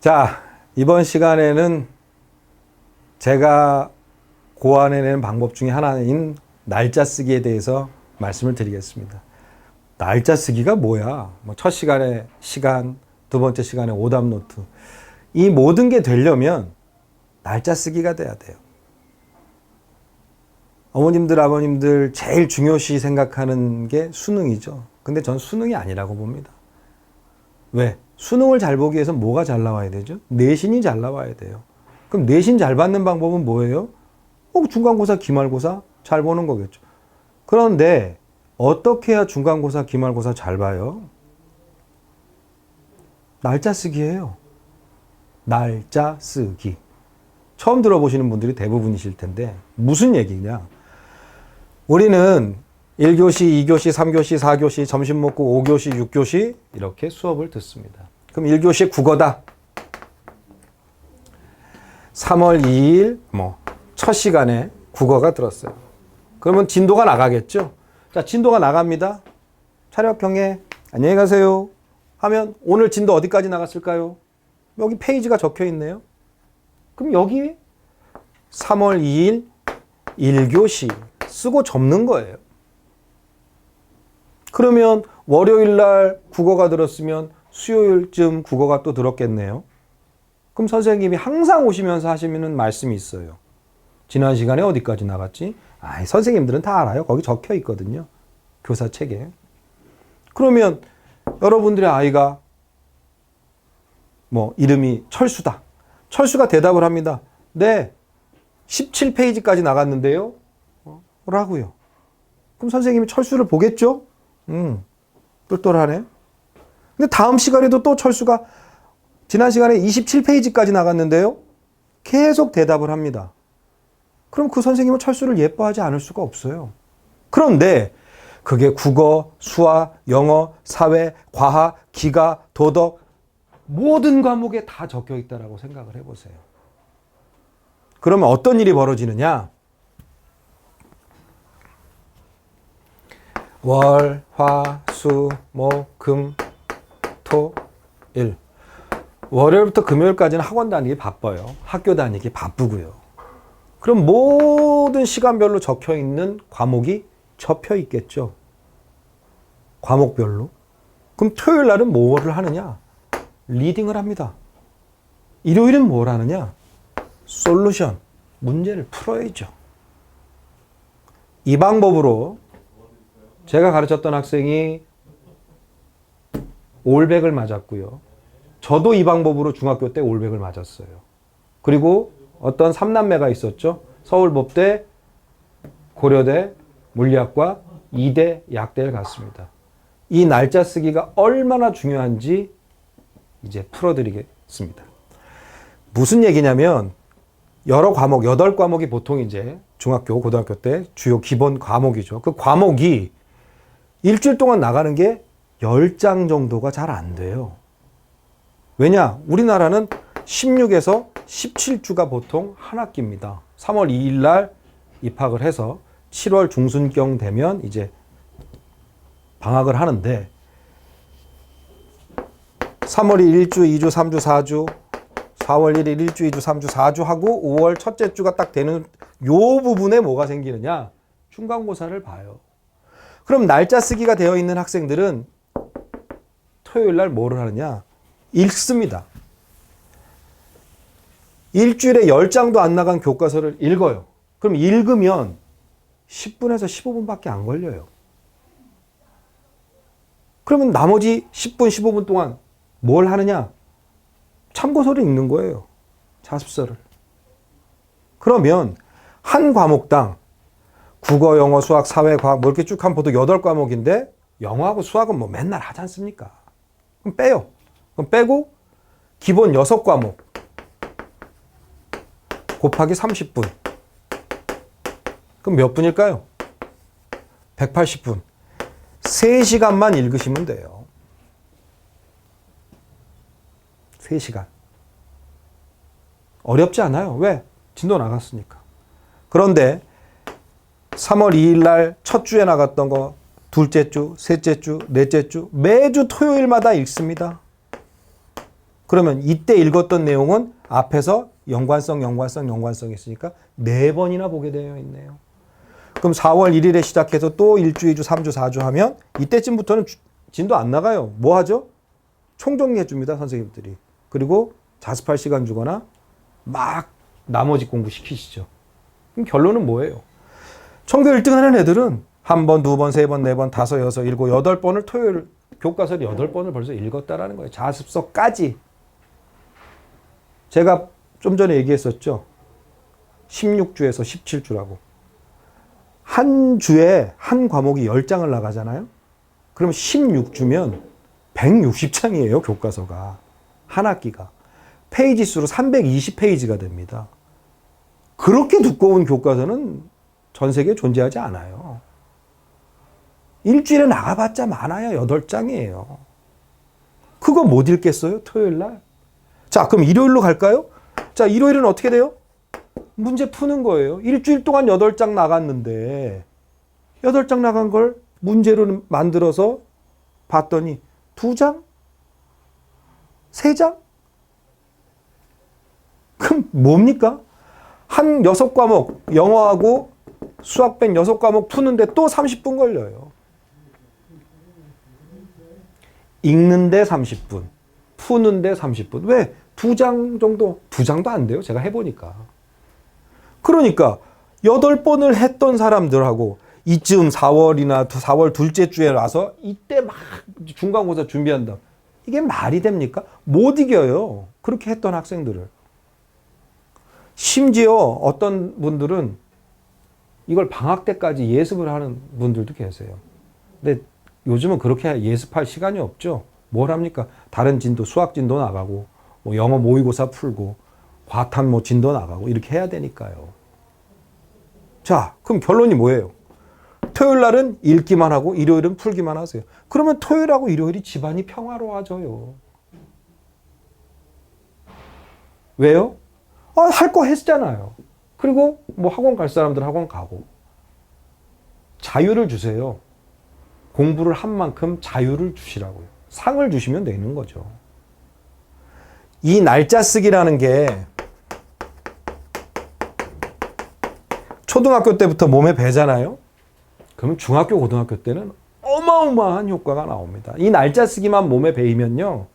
자, 이번 시간에는 제가 고안해낸 방법 중에 하나인 날짜 쓰기에 대해서 말씀을 드리겠습니다. 날짜 쓰기가 뭐야? 첫 시간에 시간, 두 번째 시간에 오답 노트. 이 모든 게 되려면 날짜 쓰기가 돼야 돼요. 어머님들, 아버님들 제일 중요시 생각하는 게 수능이죠. 근데 전 수능이 아니라고 봅니다. 왜? 수능을 잘 보기 위해서 뭐가 잘 나와야 되죠? 내신이 잘 나와야 돼요. 그럼 내신 잘 받는 방법은 뭐예요? 중간고사, 기말고사 잘 보는 거겠죠. 그런데 어떻게 해야 중간고사, 기말고사 잘 봐요? 날짜 쓰기예요. 날짜 쓰기. 처음 들어보시는 분들이 대부분이실 텐데 무슨 얘기냐? 우리는 1교시, 2교시, 3교시, 4교시, 점심 먹고 5교시, 6교시 이렇게 수업을 듣습니다. 그럼 1교시 국어다. 3월 2일 첫 시간에 국어가 들었어요. 그러면 진도가 나가겠죠? 자, 진도가 나갑니다. 차렷 경례, 안녕히 가세요 하면 오늘 진도 어디까지 나갔을까요? 여기 페이지가 적혀 있네요. 그럼 여기 3월 2일 1교시 쓰고 접는 거예요. 그러면 월요일 날 국어가 들었으면 수요일쯤 국어가 또 들었겠네요. 그럼 선생님이 항상 오시면서 하시는 말씀이 있어요. 지난 시간에 어디까지 나갔지? 선생님들은 다 알아요. 거기 적혀 있거든요. 교사책에. 그러면 여러분들의 아이가 이름이 철수다. 철수가 대답을 합니다. 네, 17페이지까지 나갔는데요. 라고요. 그럼 선생님이 철수를 보겠죠? 똘똘하네. 근데 다음 시간에도 또 철수가 지난 시간에 27페이지까지 나갔는데요. 계속 대답을 합니다. 그럼 그 선생님은 철수를 예뻐하지 않을 수가 없어요. 그런데 그게 국어, 수학, 영어, 사회, 과학, 기가, 도덕 모든 과목에 다 적혀 있다라고 생각을 해보세요. 그러면 어떤 일이 벌어지느냐? 월, 화, 수, 목, 금, 토, 일. 월요일부터 금요일까지는 학원 다니기 바빠요. 학교 다니기 바쁘고요. 그럼 모든 시간별로 적혀 있는 과목이 접혀 있겠죠. 과목별로. 그럼 토요일 날은 뭐를 하느냐? 리딩을 합니다. 일요일은 뭘 하느냐? 솔루션. 문제를 풀어야죠. 이 방법으로 제가 가르쳤던 학생이 올백을 맞았고요. 저도 이 방법으로 중학교 때 올백을 맞았어요. 그리고 어떤 3남매가 있었죠. 서울법대, 고려대, 물리학과, 이대, 약대를 갔습니다. 이 날짜 쓰기가 얼마나 중요한지 이제 풀어드리겠습니다. 무슨 얘기냐면 여러 과목, 8과목이 보통 이제 중학교, 고등학교 때 주요 기본 과목이죠. 그 과목이 일주일 동안 나가는 게 10장 정도가 잘 안 돼요. 왜냐? 우리나라는 16에서 17주가 보통 한 학기입니다. 3월 2일 날 입학을 해서 7월 중순경 되면 이제 방학을 하는데 3월 1일 1주, 2주, 3주, 4주, 4월 1일 1주, 2주, 3주, 4주 하고 5월 첫째 주가 딱 되는 요 부분에 뭐가 생기느냐? 중간고사를 봐요. 그럼 날짜 쓰기가 되어 있는 학생들은 토요일 날 뭐를 하느냐? 읽습니다. 일주일에 10장도 안 나간 교과서를 읽어요. 그럼 읽으면 10분에서 15분밖에 안 걸려요. 그러면 나머지 10분, 15분 동안 뭘 하느냐? 참고서를 읽는 거예요. 자습서를. 그러면 한 과목당 국어, 영어, 수학, 사회, 과학 이렇게 쭉 하면 보통 8과목인데 영어하고 수학은 맨날 하지 않습니까? 그럼 빼요. 그럼 빼고 기본 6과목 곱하기 30분. 그럼 몇 분일까요? 180분. 3시간만 읽으시면 돼요. 3시간. 어렵지 않아요. 왜? 진도 나갔으니까. 그런데 3월 2일 날 첫 주에 나갔던 거 둘째 주, 셋째 주, 넷째 주 매주 토요일마다 읽습니다. 그러면 이때 읽었던 내용은 앞에서 연관성 있으니까 4번이나 보게 되어 있네요. 그럼 4월 1일에 시작해서 또 1주, 2주, 3주, 4주 하면 이때쯤부터는 진도 안 나가요. 뭐 하죠? 총정리해 줍니다, 선생님들이. 그리고 자습할 시간 주거나 막 나머지 공부 시키시죠. 그럼 결론은 뭐예요? 전교 1등 하는 애들은 1번, 2번, 3번, 4번, 5, 6, 7, 8번을 토요일 교과서를 8번을 벌써 읽었다라는 거예요. 자습서까지. 제가 좀 전에 얘기했었죠. 16주에서 17주라고. 한 주에 한 과목이 10장을 나가잖아요. 그럼 16주면 160장이에요, 교과서가. 한 학기가. 페이지 수로 320페이지가 됩니다. 그렇게 두꺼운 교과서는 전 세계에 존재하지 않아요. 일주일에 나가봤자 많아야 8장이에요. 그거 못 읽겠어요? 토요일 날? 자, 그럼 일요일로 갈까요? 자, 일요일은 어떻게 돼요? 문제 푸는 거예요. 일주일 동안 8장 나갔는데 8장 나간 걸 문제로 만들어서 봤더니 2장? 3장? 그럼 뭡니까? 한 6과목, 영어하고 수학 뺀 6과목 푸는데 또 30분 걸려요. 읽는데 30분, 푸는데 30분. 왜? 2장 정도, 2장도 안 돼요. 제가 해보니까. 그러니까 8번을 했던 사람들하고 이쯤 4월 둘째 주에 와서 이때 막 중간고사 준비한다. 이게 말이 됩니까? 못 이겨요. 그렇게 했던 학생들을. 심지어 어떤 분들은 이걸 방학 때까지 예습을 하는 분들도 계세요. 근데 요즘은 그렇게 예습할 시간이 없죠. 뭘 합니까? 다른 진도, 수학 진도 나가고, 뭐 영어 모의고사 풀고, 과탐 뭐 진도 나가고, 이렇게 해야 되니까요. 자, 그럼 결론이 뭐예요? 토요일 날은 읽기만 하고, 일요일은 풀기만 하세요. 그러면 토요일하고 일요일이 집안이 평화로워져요. 왜요? 할 거 했잖아요. 그리고 뭐 학원 갈 사람들 학원 가고. 자유를 주세요. 공부를 한 만큼 자유를 주시라고요. 상을 주시면 되는 거죠. 이 날짜 쓰기라는 게 초등학교 때부터 몸에 배잖아요. 그러면 중학교, 고등학교 때는 어마어마한 효과가 나옵니다. 이 날짜 쓰기만 몸에 배이면요.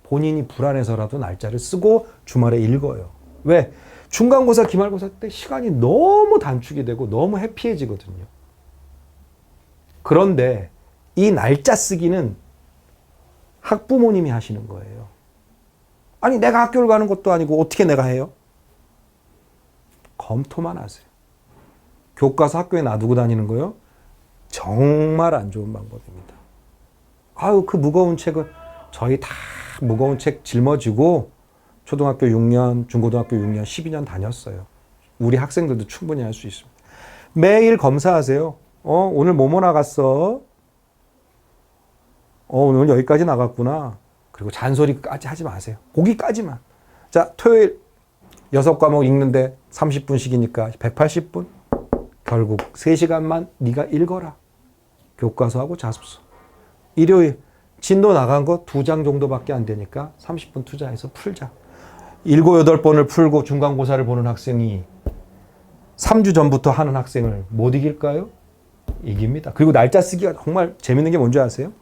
본인이 불안해서라도 날짜를 쓰고 주말에 읽어요. 왜? 중간고사, 기말고사 때 시간이 너무 단축이 되고 너무 해피해지거든요. 그런데 이 날짜 쓰기는 학부모님이 하시는 거예요. 아니, 내가 학교를 가는 것도 아니고 어떻게 내가 해요? 검토만 하세요. 교과서 학교에 놔두고 다니는 거요? 정말 안 좋은 방법입니다. 아유, 그 무거운 책은 저희 다 무거운 책 짊어지고 초등학교 6년, 중고등학교 6년, 12년 다녔어요. 우리 학생들도 충분히 할 수 있습니다. 매일 검사하세요. 오늘 뭐뭐 나갔어? 오늘 여기까지 나갔구나. 그리고 잔소리까지 하지 마세요. 거기까지만. 자, 토요일 6과목 읽는데 30분씩이니까 180분. 결국 3시간만 네가 읽어라. 교과서하고 자습서. 일요일 진도 나간 거 2장 정도밖에 안 되니까 30분 투자해서 풀자. 7, 8번을 풀고 중간고사를 보는 학생이 3주 전부터 하는 학생을 못 이길까요? 이깁니다. 그리고 날짜 쓰기가 정말 재밌는 게 뭔지 아세요?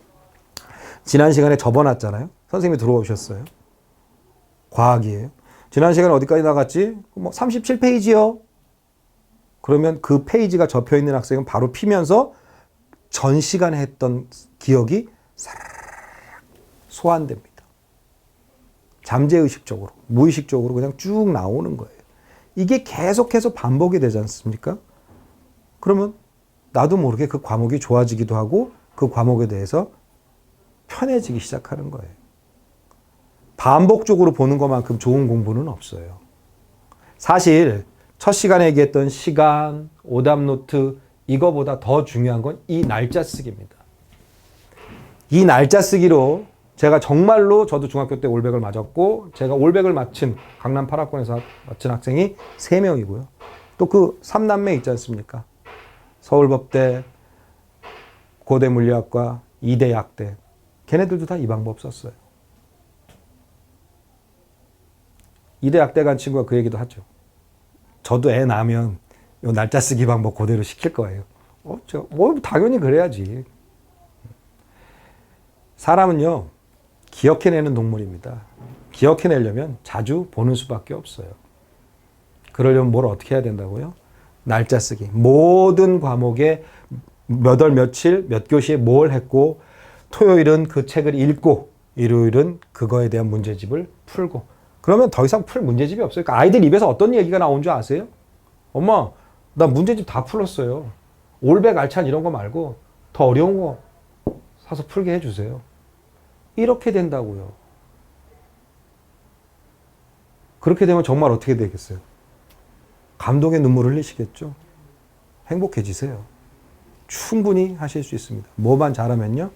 지난 시간에 접어놨잖아요. 선생님이 들어오셨어요. 과학이에요. 지난 시간에 어디까지 나갔지? 뭐 37페이지요. 그러면 그 페이지가 접혀있는 학생은 바로 피면서 전 시간에 했던 기억이 사르르 소환됩니다. 잠재의식적으로, 무의식적으로 그냥 쭉 나오는 거예요. 이게 계속해서 반복이 되지 않습니까? 그러면 나도 모르게 그 과목이 좋아지기도 하고 그 과목에 대해서 편해지기 시작하는 거예요. 반복적으로 보는 것만큼 좋은 공부는 없어요. 사실 첫 시간에 얘기했던 시간, 오답노트 이거보다 더 중요한 건 이 날짜 쓰기입니다. 이 날짜 쓰기로 제가 정말로 저도 중학교 때 올백을 맞았고 제가 올백을 맞춘 강남 8학번에서 맞춘 학생이 3명이고요. 또 그 3남매 있지 않습니까? 서울법대, 고대물리학과, 이대 약대 걔네들도 다 이 방법 썼어요. 이대 약대 간 친구가 그 얘기도 하죠. 저도 애 낳으면 요 날짜 쓰기 방법 그대로 시킬 거예요. 당연히 그래야지. 사람은요, 기억해내는 동물입니다. 기억해내려면 자주 보는 수밖에 없어요. 그러려면 뭘 어떻게 해야 된다고요? 날짜 쓰기. 모든 과목에 몇 월 며칠 몇 교시에 뭘 했고 토요일은 그 책을 읽고 일요일은 그거에 대한 문제집을 풀고 그러면 더 이상 풀 문제집이 없어요. 그러니까 아이들 입에서 어떤 얘기가 나온 줄 아세요? 엄마, 나 문제집 다 풀었어요. 올백 알찬 이런 거 말고 더 어려운 거 사서 풀게 해주세요. 이렇게 된다고요. 그렇게 되면 정말 어떻게 되겠어요? 감동의 눈물 흘리시겠죠? 행복해지세요. 충분히 하실 수 있습니다. 뭐만 잘하면요?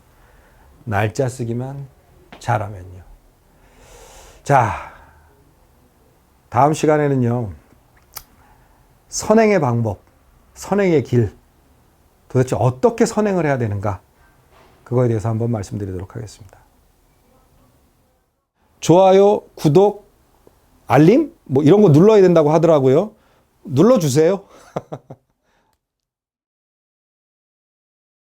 날짜 쓰기만 잘하면요. 자, 다음 시간에는요. 선행의 방법, 선행의 길, 도대체 어떻게 선행을 해야 되는가? 그거에 대해서 한번 말씀드리도록 하겠습니다. 좋아요, 구독, 알림? 뭐 이런 거 눌러야 된다고 하더라고요. 눌러주세요.